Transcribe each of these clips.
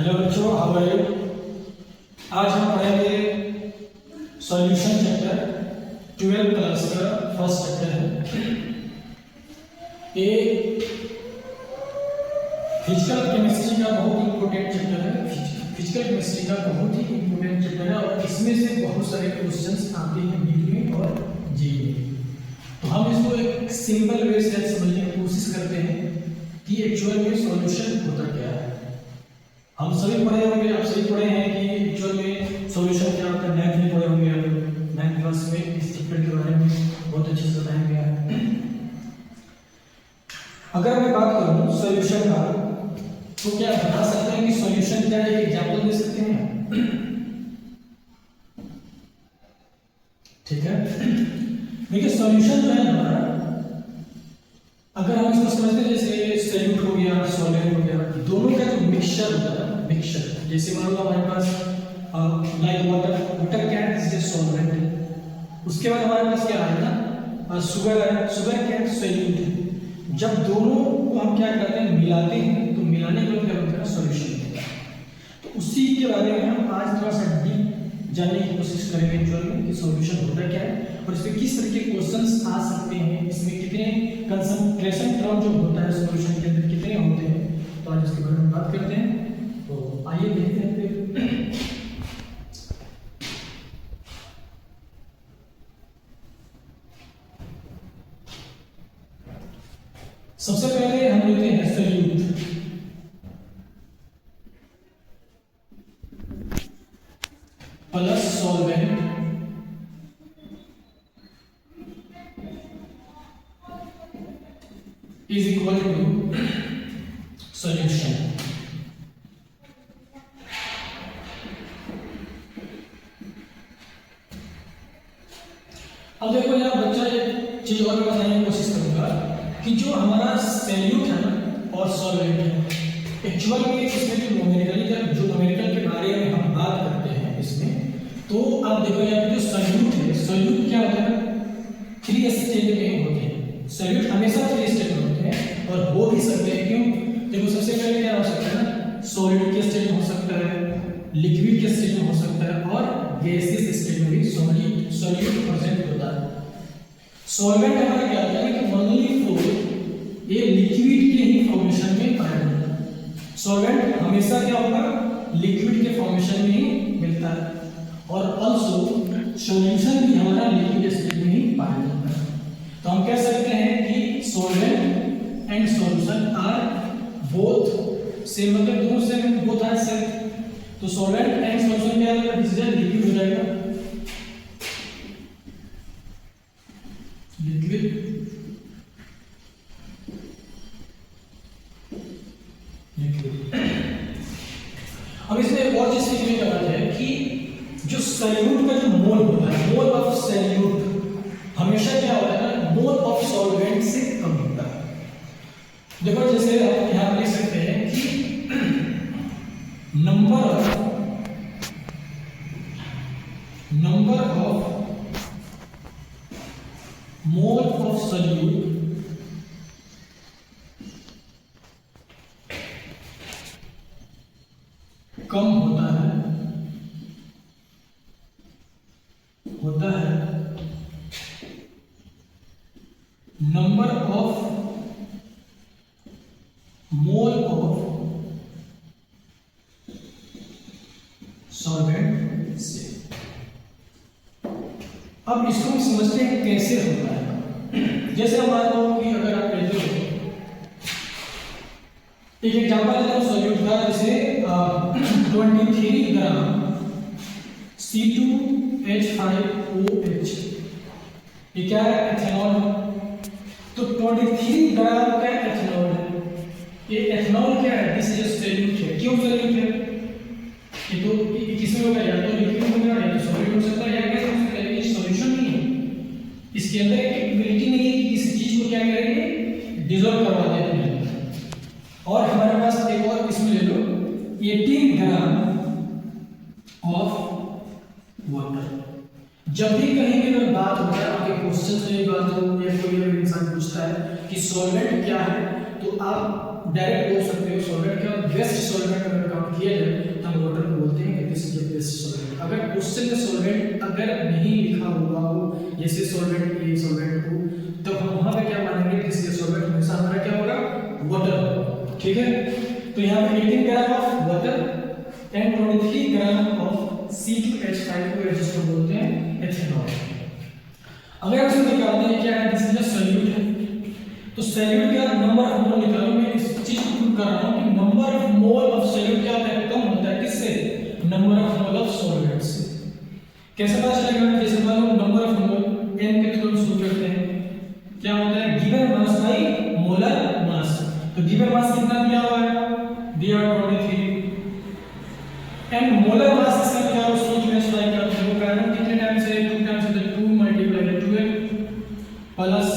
Hello बच्चों, how are you. आज हम पढ़ेंगे सॉल्यूशन चैप्टर 12 क्लास का फर्स्ट चैप्टर है। ये फिजिकल केमिस्ट्री का बहुत इंपॉर्टेंट चैप्टर है। फिजिकल केमिस्ट्री का बहुत ही इंपॉर्टेंट चैप्टर है और इसमें से बहुत सारे क्वेश्चंस आते हैं नीट में और जेईई में। तो हम इसको एक सिंपल वे से समझने की कोशिश करते हैं कि एक्चुअल में सॉल्यूशन होता क्या है। हम सभी पढ़े होंगे, आप सभी पढ़े हैं कि एक्चुअल में सॉल्यूशन क्या होता है। मैथ में पढ़े होंगे आप लोग, मैथ क्लास में इस चैप्टर के बारे में बहुत अच्छे से बताया गया है। अगर मैं बात करूं सॉल्यूशन का, तो क्या बता सकते हैं कि सॉल्यूशन क्या है? एग्जांपल दे सकते हैं? ठीक है, देखिए सॉल्यूशन जो है हमारा, अगर हम इसको समझते हैं जैसे सॉल्यूट हो गया, सॉल्वेंट हो गया, दोनों का जो मिक्सचर होता है, मिक्सचर जैसे मान लो हमारे पास लाइक वाटर क्या है, सॉल्वेंट। उसके बाद हमारे पास क्या है ना, शुगर है, शुगर क्या है, सॉल्यूट है। जब दोनों को हम क्या करते हैं, मिलाते हैं, तो मिलाने के बाद क्या होता है, सॉल्यूशन होता है। तो उसी के बारे में हम आज थोड़ा सा डीप जानने की कोशिश करेंगे कि सॉल्यूशन होता क्या है और इसमें किस तरह के क्वेश्चंस आ सकते हैं, इसमें कितने कंसंट्रेशन टर्म जो होता है सॉल्यूशन के अंदर कितने होते हैं। तो आज इसके बारे में बात करते हैं। तो आइए देखते हैं फिर। सबसे पहले हम लेते हैं solute. Plus solvent is equal to solution। अब देखो यहाँ बच्चा एक चीज और बताने की कोशिश करूंगा कि जो हमारा सॉल्यूट है ना और सॉल्वेंट है, एक्चुअल में इसमें जो न्यूमेरिकल के बारे में हम बात करते हैं इसमें, तो आप देखो यहाँ पे जो सॉल्यूट है, सॉल्यूट क्या होता है, 3 स्टेज में होते हैं। सॉल्यूट हमेशा 3 स्टेज में होते हैं और हो भी सकते हैं। क्यों? देखो सबसे पहले क्या हो सकता है ना, सॉलिड के स्टेज में हो सकता है, लिक्विड के स्टेज में हो सकता है और गैसियस स्टेज में भी सॉल्यूट प्रेजेंट होता है। सॉल्वेंट हमारा क्या होता है कि ओनली फ्लो ये लिक्विड के ही फॉर्मेशन में पाया जाता है। सॉल्वेंट हमेशा क्या होगा, लिक्विड के फॉर्मेशन में ही मिलता है और आल्सो सॉल्यूशन भी हमारा लिक्विड स्टेज में ही पाया जाता है। तो हम कह सकते हैं कि solvent and solution are both same, मतलब दोनों सेम, बोथ आर सेम। तो सॉल्वेंट एंड सॉल्यूशन क्या होगा, डिसीजन लिक्विड हो जाएगा, लिक्विड अब इसमें एक और चीज सीखने की बात है कि जो सॉल्यूट का जो मोल होता है, मोल ऑफ सॉल्यूट हमेशा क्या होता है ना, मोल ऑफ सॉल्वेंट से कम होता है। देखो जैसे आप यहां लिख सकते हैं कि number of mole of solute कम होता है number of mole of solvent से। अब इसको हम समझते हैं कैसे होता है। जैसे हम मान लो कि अगर आप लेते हो एक एग्जांपल लेते हो सॉल्यूट का, जैसे 23 ग्राम C2H5OH, ये क्या है, एथेनॉल। तो 23 ग्राम का एथेनॉल है। ये एथेनॉल क्या है, दिस इज अ सॉल्यूट है। क्यों सॉल्यूट है? ये तो किसमें होगा, या तो लिक्विड होगा या तो सॉलिड हो सकता है या गैस हो सकता है, लेकिन सॉल्यूशन नहीं है। इसके अंदर कैपेबिलिटी नहीं है कि किसी चीज को क्या करेंगे, डिसॉल्व करवा देते हैं। और हमारे पास एक और इसमें ले लो 18 ग्राम ऑफ वाटर। जब भी कहीं भी अगर बात होता है, आपके क्वेश्चन में बात हो या कोई अगर इंसान पूछता है कि सॉल्वेंट क्या है, तो आप डायरेक्ट बोल सकते हो सॉल्वेंट का बेस्ट सॉल्वेंट अगर काउंट किया जाए तो हम वाटर को बोलते हैं कि this is the best solvent. अगर क्वेश्चन में सॉल्वेंट अगर नहीं लिखा हुआ हो जैसे सॉल्वेंट ए सॉल्वेंट हो तो हम वहां पे क्या मानेंगे दिस इज सॉल्वेंट, हमेशा हमारा क्या होगा वाटर। ठीक है, तो यहाँ पे 18 gram of water and 23 gram of C2H5 जिसको बोलते हैं एथेनॉल। अगर हम इसको निकालते हैं क्या है दिस इज सॉल्यूट है, तो सॉल्यूट का नंबर ऑफ मोल निकालो। मैं इस चीज को प्रूव कर रहा हूं कि number of mole of solute क्या होता है, कम होता है किससे, number of mole of solvent से। कैसे पता चलेगा, जैसे मान लो नंबर ऑफ मोल n के थ्रू हम शुरू करते हैं, क्या होता है given mass by molar mass. तो गिवन मास कितना दिया हुआ है, दिया हुआ 23 एंड मोलर मास इसका क्या है उसको स्पेसिफाई करते हैं। वो कार्बन कितने टाइम्स है, 2 टाइम्स है, तो 2 मल्टीप्लाई बाय 12 प्लस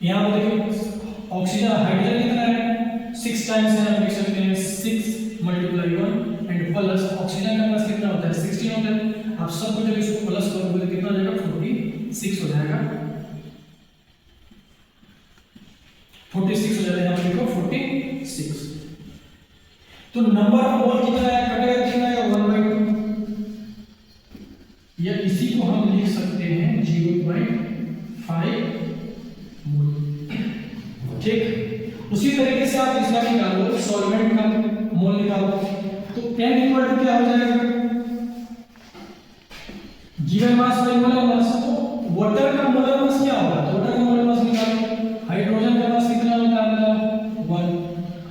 यहाँ पे देखिए ऑक्सीजन हाइड्रोजन कितना है 6 टाइम्स है, हम लिख सकते हैं 6 मल्टीप्लाई 1 एंड प्लस ऑक्सीजन का मास कितना होता है 16 होता है। आप सबको जब इसको प्लस करोगे तो कितना हो जाएगा 46 हो जाएगा, 46 हो जाएगा, यहाँ पे देखो 46। तो नंबर ऑफ मोल कितना है, कटेगा कितना है 1/2, या इसी को हम लिख सकते हैं 0.5 मोल। ठीक, उसी तरीके से आप इसका निकालो सॉल्वेंट का मोल निकालो, तो n इक्वल टू क्या हो जाएगा given mass by molar mass. तो वाटर का मोलर मास क्या होगा, तो वाटर का मोलर मास निकालो। हाइड्रोजन का मास कितना होता है 1,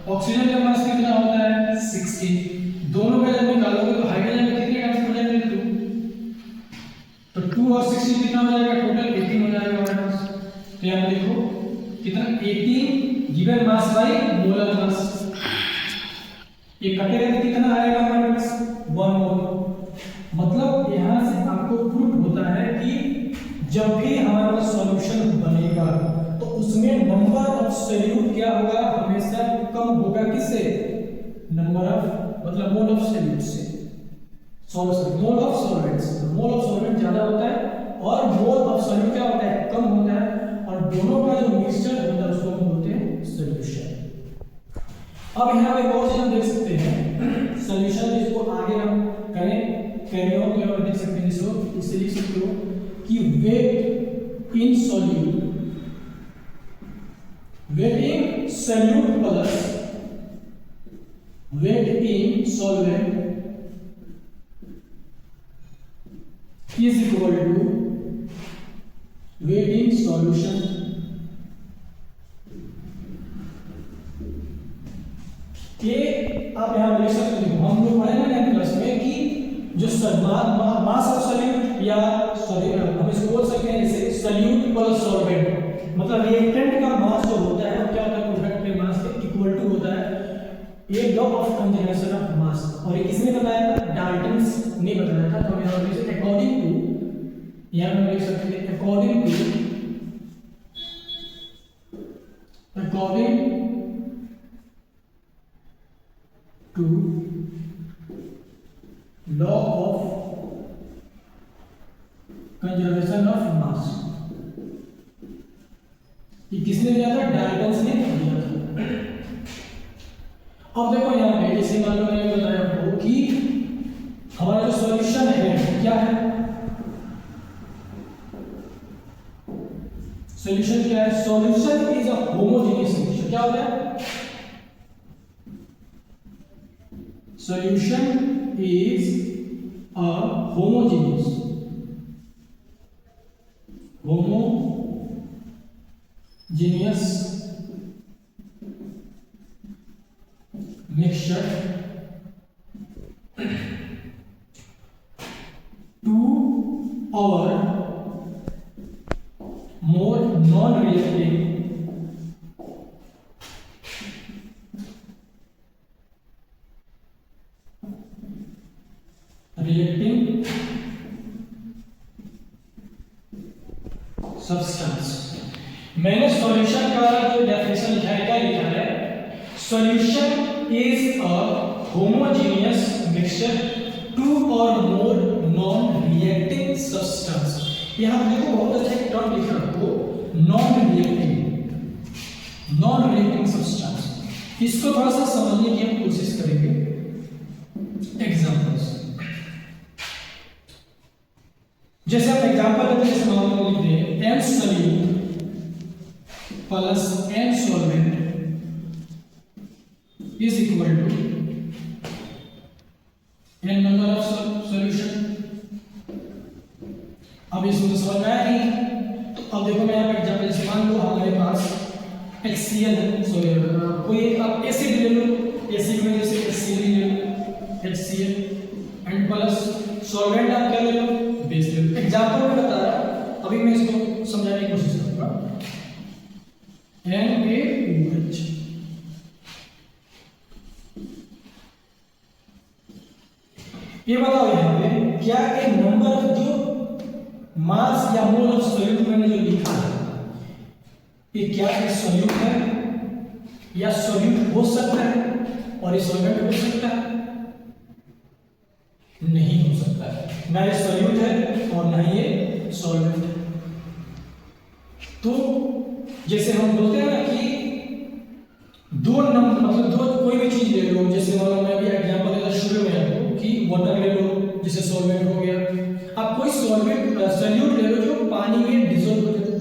ऑक्सीजन का मास कितना होता है 16, दोनों का जब निकालोगे तो हाइड्रोजन का कितने टाइम्स हो जाएंगे 2, तो 2 और 16 कितना हो जाएगा टोटल 18 हो जाएगा हमारे पास। तो यहां देखो कितना 18 given mass by molar mass, ये कटेगा तो कितना आएगा हमारे पास 1 मोल। मतलब यहां से आपको प्रूफ होता है कि जब भी हमारा सॉल्यूशन बनेगा तो उसमें नंबर ऑफ सॉल्यूट क्या होगा, हमेशा कम होगा किससे, नंबर ऑफ मतलब मोल ऑफ सॉल्यूट से, मोल ऑफ सॉल्वेंट से। मोल ऑफ सॉल्वेंट ज्यादा होता है और मोल ऑफ सॉल्यूट क्या होता है कम होता है, और दोनों का जो मिक्सचर होता है उसको हम बोलते हैं सॉल्यूशन। अब यहाँ पे और चीज हम देख सकते हैं सॉल्यूशन, जिसको आगे हम करें कैरी ऑन तो आप देख सकते हैं इसको इसे लिख सकते हो कि weight in solute, weight in solute plus weight in solvent is equal to weight in solution ये आप यहां देख सकते हो। हम लोग पढ़े ना 9th क्लास में कि जो मास ऑफ सॉल्यूट या सॉरी हम इसको बोल सकते हैं जैसे सॉल्यूट प्लस सॉल्वेंट, मतलब रिएक्टेंट का मास जो होता है वो क्या होता है प्रोडक्ट के मास के इक्वल टू होता है एक लॉ ऑफ कंजर्वेशन ऑफ मास। और ये किसने बताया था, डाल्टन्स ने बताया था। तो हम यहां लिख सकते हैं अकॉर्डिंग टू, यहां हम लिख सकते हैं according to law of conservation of mass. ये किसने दिया था, डाल्टन्स ने दिया था। अब देखो यहां पे जैसे मान लो मैंने बताया आपको कि हमारा जो सॉल्यूशन है क्या है, सॉल्यूशन क्या है, solution is a homogeneous mixture. क्या होता है, solution is a homogeneous mixture two or more non-reactive reacting substance। मैंने सॉल्यूशन का जो डेफिनेशन लिखा है क्या लिखा है, solution is a homogeneous mixture two और मोर नॉन रिएक्टिव सब्सटेंस। यहां देखो बहुत अच्छा एक टर्म लिखा है आपको non reactive. Non reacting substance. इसको थोड़ा सा समझने की हम कोशिश करेंगे एग्जांपल्स। जैसे हम एग्जांपल लेते हैं, जैसे मान लो लिखते हैं n solute plus n solvent is equal to n number of solution. अब इसको तो समझ में आया नहीं, तो अब देखो मैं यहाँ पे एग्जांपल, जैसे मान लो हमारे पास HCl सॉल्यूट, कोई एक आप एसिड ले लो, एसिड में जैसे HCl ले लो, HCl एंड प्लस सॉल्वेंट आप क्या ले लो, बेस ले लो। एग्जांपल में बता रहा, अभी मैं इसको समझाने की कोशिश करूंगा। NaOH, ये बताओ यहाँ पे क्या एक नंबर जो मास या मोल ऑफ सॉल्यूट मैंने जो लिखा है, ये क्या एक सॉल्यूट है या सॉल्यूट हो सकता है और ये सॉल्वेंट हो सकता है? नहीं हो सकता है, ना ये सॉल्यूट है और ना ये सॉल्वेंट है। तो जैसे हम बोलते हैं ना कि दो नंबर, मतलब दो कोई भी चीज ले लो, जैसे मान लो मैं अभी एग्जांपल देता शुरू में आपको कि वाटर ले लो, जैसे सॉल्वेंट हो गया, आप कोई सॉल्वेंट सॉल्यूट ले लो जो पानी में डिसॉल्व हो जाता है।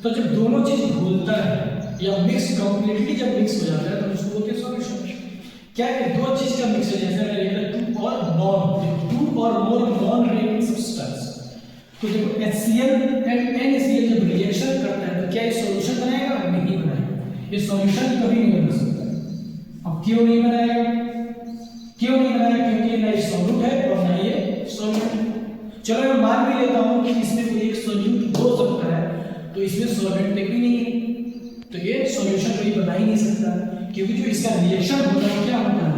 तो जब दोनों चीज घुलता है या मिक्स कंप्लीटली जब मिक्स हो जाता है तो उसको बोलते हैं सॉल्यूशन। क्या है, दो चीज का मिक्स है, जैसे मैंने लिखा टू और मोर नॉन रिएक्टिंग सब्सटेंस। तो देखो HCl एंड NaCl जब रिएक्शन करता है तो क्या ये सॉल्यूशन बनाएगा? नहीं बनाएगा, ये सॉल्यूशन कभी नहीं बना सकता। अब क्यों नहीं बनाएगा? क्यों नहीं बनाएगा? क्योंकि ना ये सॉल्यूट है और ना ये सॉल्वेंट। चलो मैं मान भी लेता हूं कि इसमें कोई एक सॉल्यूट हो सकता है, तो इसमें सॉल्वेंट भी नहीं है, तो ये सॉल्यूशन कभी बना ही नहीं सकता, क्योंकि जो इसका रिएक्शन होता है क्या होता है,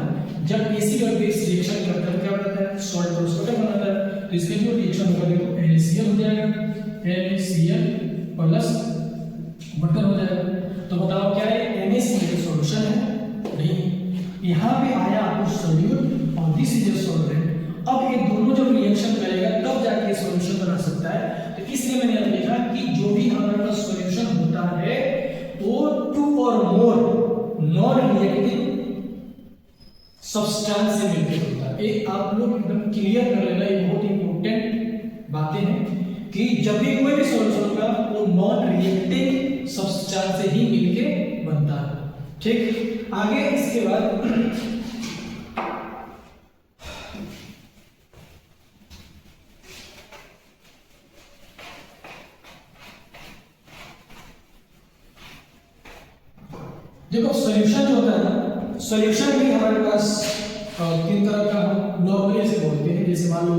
जब एसिड और बेस रिएक्शन करता है क्या होता है, सॉल्ट और वाटर बनाता है। तो इसका जो रिएक्शन होगा देखो NaCl हो जाएगा, NaCl प्लस वाटर हो जाएगा। तो बताओ क्या है, NaCl सॉल्यूशन है? नहीं। यहाँ पे आया आपको सॉल्यूट और दिस इज अ सॉल्वेंट। अब ये दोनों जब रिएक्शन करेगा तब जाके सॉल्यूशन बना सकता है। तो इसलिए मैंने यहाँ लिखा कि जो भी हमारे पास सॉल्यूशन होता है वो टू और मोर नॉन रिएक्टिव सब्सटेंस से मिलकर होता है। एक आप लोग एकदम क्लियर कर लेना, ये बहुत इंपॉर्टेंट बातें हैं कि जब भी कोई भी सॉल्यूशन होगा वो नॉन रिएक्टिव सब्सटेंस से ही मिलके बनता है। ठीक, आगे इसके बाद देखो सॉल्यूशन जो होता है ना, सॉल्यूशन भी हमारे पास तीन तरह का नॉर्मली से बोलते हैं। जैसे मान लो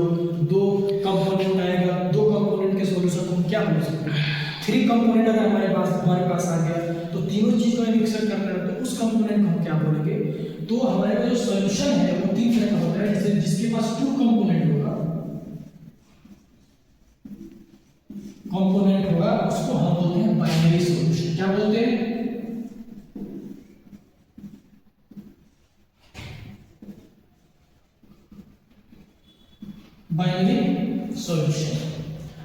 दो कंपोनेंट आएगा, दो कंपोनेंट के सॉल्यूशन को क्या बोल सकते हैं? थ्री कंपोनेंट अगर हमारे पास आ गया तो तीनों चीज को मिक्सर करना है, तो उस कंपोनेंट को हम क्या बोलेंगे? तो हमारे पास जो सॉल्यूशन है वो तीन तरह का होता है। जैसे जिसके पास टू कंपोनेंट होगा उसको हम बोलते हैं बाइनरी सॉल्यूशन। क्या बोलते हैं? Binary solution.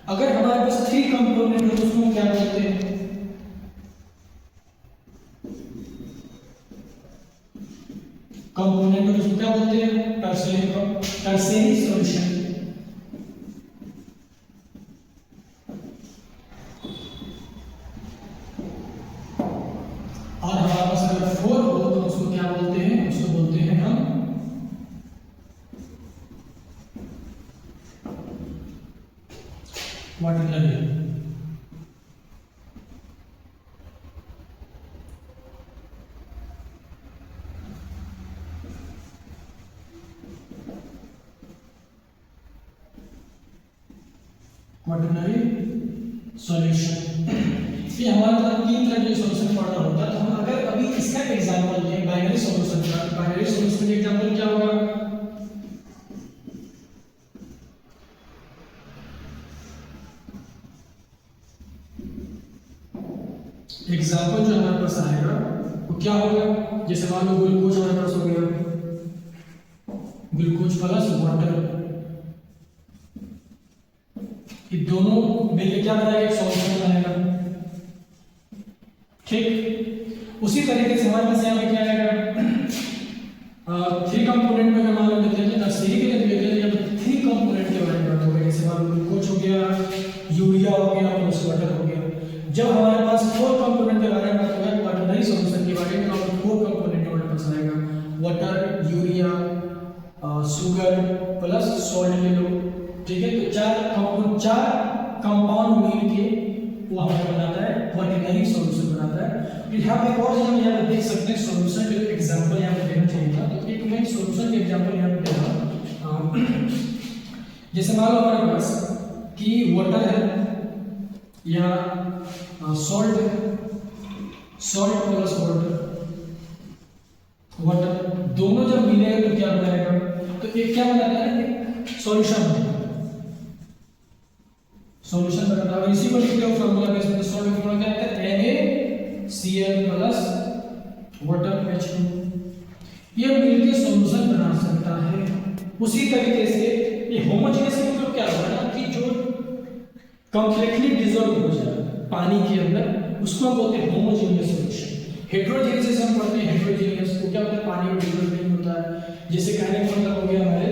अगर हमारे पास थ्री कंपोनेंट हो तो उसको क्या बोलते हैं? कंपोनेंट हो तो उसको क्या बोलते हैं? Tertiary solution. और हमारे पास अगर फोर हो तो उसको क्या बोलते हैं? उसको बोलते हैं हम क्वाटरनरी। Quaternary solution. ये हमारे तरफ तीन तरह के सॉल्यूशन पढ़ना होता है। तो हम अगर अभी इसका एग्जांपल लें बाइनरी सॉल्यूशन का, बाइनरी सॉल्यूशन का एग्जांपल क्या होगा? एग्जांपल जो हमारे पास आएगा वो क्या होगा? जैसे मान लो ग्लूकोज हमारे पास हो गया, ग्लूकोज प्लस वाटर, ये दोनों मिलकर क्या बनाएगा? एक सॉल्यूशन बनाएगा। ठीक, उसी तरीके से हमारे पास यहाँ पे क्या आएगा, 3 कंपोनेंट में मान लो लेते हैं नर्सरी के लिए लेते हैं, या 3 कंपोनेंट के बारे में बात हो गई, जैसे मान लो ग्लूकोज हो गया, यूरिया हो गया, प्लस वाटर हो गया। जब हमारे पास 4 कंपोनेंट के बारे में बात होगा, क्वाटरनरी सॉल्यूशन के बारे में, तो 4 कंपोनेंट हमारे पास आएगा, water, urea, sugar plus salt ले लो, ठीक है। तो 4 कंपाउंड मिल के वो हमें बनाता है क्वाटरनरी सॉल्यूशन बनाता है। तो यहाँ पे एक और चीज हम यहाँ पे देख सकते हैं, सॉल्यूशन के एग्जांपल यहाँ पे देना चाहिए था, तो एक मैं सॉल्यूशन के एग्जांपल यहाँ पे दे रहा हूँ। जैसे मान लो हमारे पास कि वाटर है या सॉल्ट है, सॉल्ट प्लस वाटर दोनों जब मिलेगा तो क्या बनाएगा, तो एक क्या बनाता है, सॉल्यूशन बनाता है, सॉल्यूशन बनाता है। इसी को लिखते हो फार्मूला बेस में, सॉल्ट का फॉर्मूला क्या है, NaCl प्लस वाटर H2, ये मिलके सॉल्यूशन बना सकता है। उसी तरीके से ये होमोजेनियस मतलब क्या होगा ना, कि जो कंप्लीटली डिसॉल्व हो जाए पानी के अंदर, उसको हम बोलते हैं होमोजेनियस सॉल्यूशन। हेटेरोजेनियस हम पढ़ते हैं, हेटेरोजेनियस तो क्या होता है, पानी में डिसॉल्व नहीं होता है। जैसे कहने का मतलब हो गया हमारे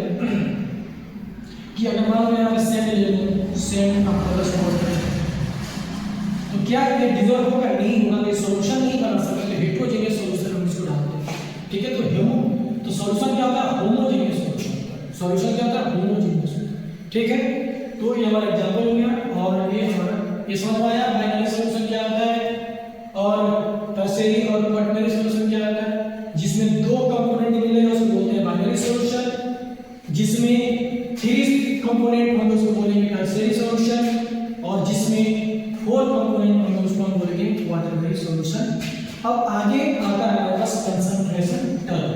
कि अगर मान लो यहाँ पे सैंड ले लो, सैंड का प्लस वाटर, तो क्या ये डिसॉल्व होगा, नहीं होगा, तो सॉल्यूशन नहीं बना सकते, तो हेटेरोजेनियस सॉल्यूशन हम इसको डालते हैं, ठीक है। तो सॉल्यूशन क्या होता है, होमोजेनियस सॉल्यूशन, सॉल्यूशन क्या होता है, होमोजेनियस, ठीक है। तो ये हमारा एग्जांपल हो गया, और ये हमारा ये समझ में आया बाइनरी सॉल्यूशन क्या होता है, और टर्शियरी और क्वाटरनरी सॉल्यूशन क्या होता है। जिसमें 2 कंपोनेंट मिले हैं उसको बोलते हैं बाइनरी सॉल्यूशन, जिसमें 3 कंपोनेंट होंगे उसको बोलेंगे टर्शियरी सॉल्यूशन, और जिसमें 4 कंपोनेंट होंगे उसको हम बोलेंगे क्वाटरनरी सॉल्यूशन। अब आगे आता है हमारे पास कंसंट्रेशन टर्म।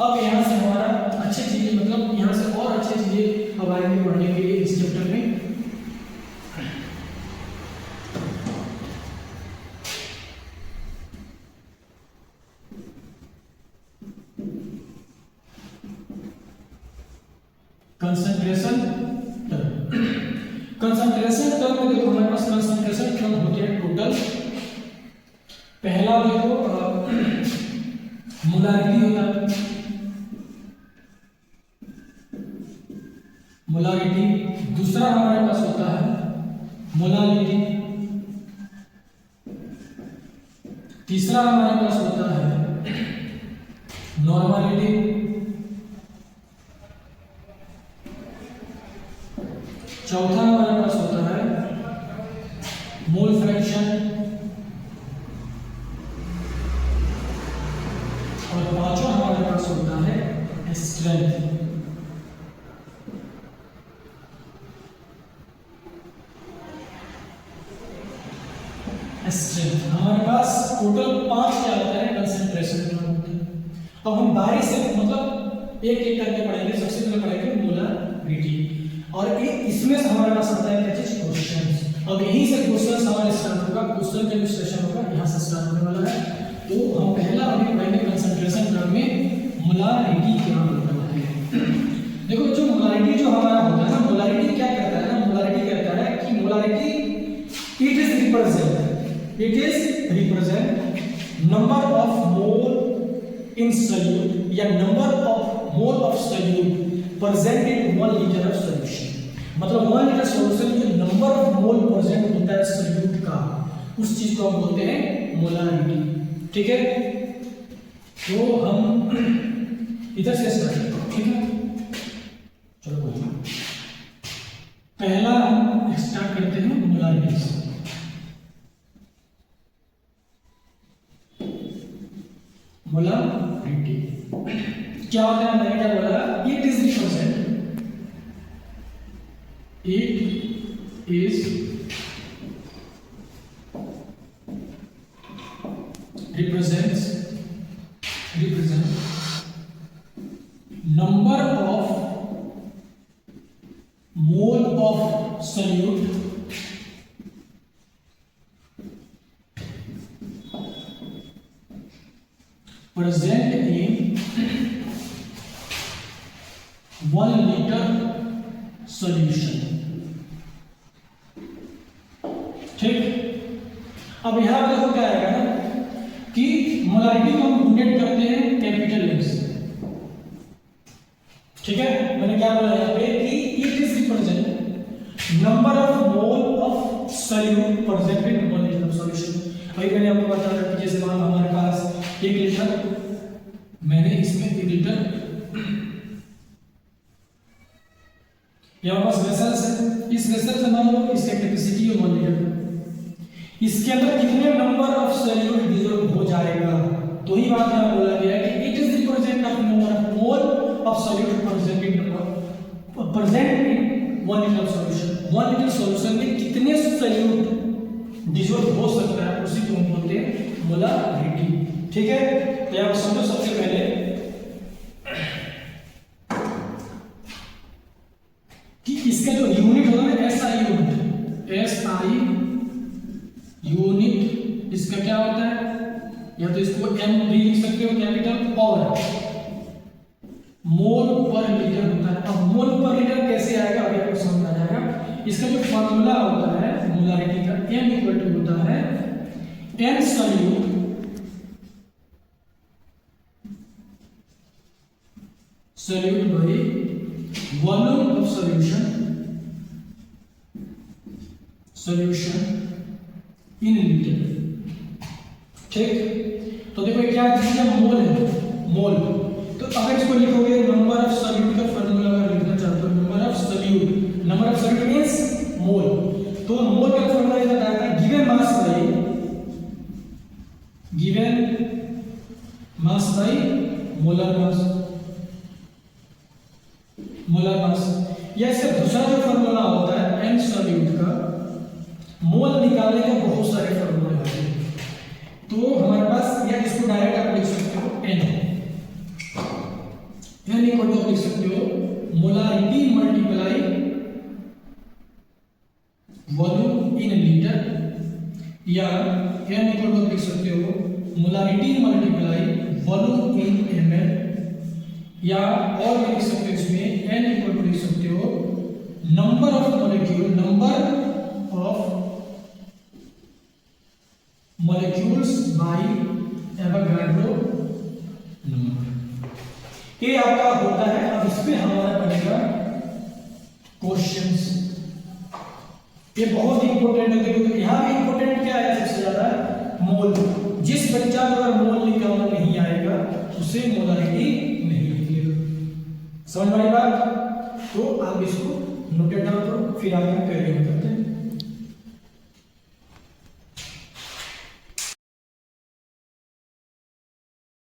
अब यहाँ से हमारा अच्छी चीजें, मतलब यहाँ से और अच्छी चीजें अब आएंगे पढ़ने के लिए इस चैप्टर में। कंसंट्रेशन टर्म, कंसंट्रेशन टर्म में देखो हमारे पास कंसंट्रेशन टर्म होते हैं टोटल। पहला देखो मोलारिटी होता है, मोलारिटी। दूसरा हमारे पास होता है मोलालिटी। तीसरा हमारे पास होता है नॉर्मलिटी। चौथा हमारे पास होता है मोल फ्रैक्शन, और पांचवा हमारे पास होता है स्ट्रेंथ। स्ट्रेंथ हमारे पास टोटल 5 क्या होता है, कंसंट्रेशन टर्म होते हैं। अब हम बारी से मतलब एक एक करके पढ़ेंगे। सबसे पहले पढ़ेंगे मोलारिटी, और इसमें से हमारे पास आता है क्या चीज, क्वेश्चन। अब यहीं से क्वेश्चन हमारे स्टार्ट होगा, क्वेश्चन का सेशन होगा, यहाँ से स्टार्ट होने वाला है। तो हम पहला अभी पढ़ेंगे कंसंट्रेशन टर्म में मोलारिटी क्या होता है। देखो जो मोलारिटी जो हमारा होता है ना, मोलारिटी क्या कहता है ना, मोलारिटी कहता है कि molarity it is represent number of mole in solute, या number of mole of solute present in 1 litre of solution. मतलब 1 लीटर सॉल्यूशन में जो नंबर ऑफ मोल प्रेजेंट होता है सॉल्यूट का, उस चीज को हम बोलते हैं मोलारिटी, ठीक है। तो हम इधर से स्टार्ट करते हैं, ठीक है। चलो बोलिए, पहला हम स्टार्ट करते हैं मोलारिटी से। मोलारिटी क्या होता है, मैंने क्या बोला, it is represent number of mole of solute present in 1 liter solution, ठीक। अब यहां देखो क्या आएगा ना कि ठीक है, मैंने क्या बोला यहाँ पे कि it is represent number of mole of solute present in 1 litre of solution. भाई मैंने आपको बताया कि जैसे मान हमारे पास 1 लीटर, मैंने इसमें 1 लीटर यहाँ पास वेसल्स है, इस वेसल से मान लो इसका कैपेसिटी है 1 लीटर, इसके अंदर कितने नंबर ऑफ सॉल्यूट डिसॉल्व हो जाएगा, तो ही बात यहाँ बोला गया है कि it is represent of number of mole of solute present in 1 litre of solution. 1 litre solution में कितने सॉल्यूट डिसॉल्व हो सकता है उसी को हम बोलते हैं मोलारिटी। ठीक है, तो आप समझो सबसे पहले कि इसका जो यूनिट होगा ना एसआई यूनिट, एसआई यूनिट इसका क्या होता है, या तो इसको एम भी लिख सकते हो कैपिटल, और मोल पर लीटर होता है। अब मोल पर लीटर कैसे आएगा अभी आपको समझ आ जाएगा। इसका जो फार्मूला होता है मोलारिटी का, m इक्वल टू होता है n solute by volume of solution in litre. ठीक, तो देखो क्या चीज है, मोल है, मोल। तो अगर इसको लिखोगे नंबर ऑफ सॉल्यूट का फार्मूला अगर लिखना चाहते हो, नंबर ऑफ सॉल्यूट मींस मोल, तो मोल का फार्मूला इतना आता है given mass by molar mass. या इसका दूसरा जो फार्मूला होता है n सॉल्यूट का, मोल निकालने का बहुत सारे फार्मूले होते हैं, तो हमारे पास या इसको डायरेक्ट आप लिख सकते हो n इक्वल टू लिख सकते हो molarity multiply volume in litre, या n इक्वल टू लिख सकते हो मोलारिटी मल्टीप्लाई वॉल्यूम इन ml, या और भी लिख सकते हो इसमें n इक्वल टू लिख सकते हो number of molecules by Avogadro number. ये आपका होता है। अब इसमें हमारा बनेगा क्वेश्चंस, ये बहुत ही इंपॉर्टेंट है। देखो यहां भी इंपॉर्टेंट क्या है सबसे ज्यादा, मोल। जिस बच्चा को अगर मोल निकालना नहीं आएगा उसे मोलारिटी नहीं लिखेगा। समझ में आई बात? तो आप इसको नोट डाउन करो, फिर आगे हम करते हैं।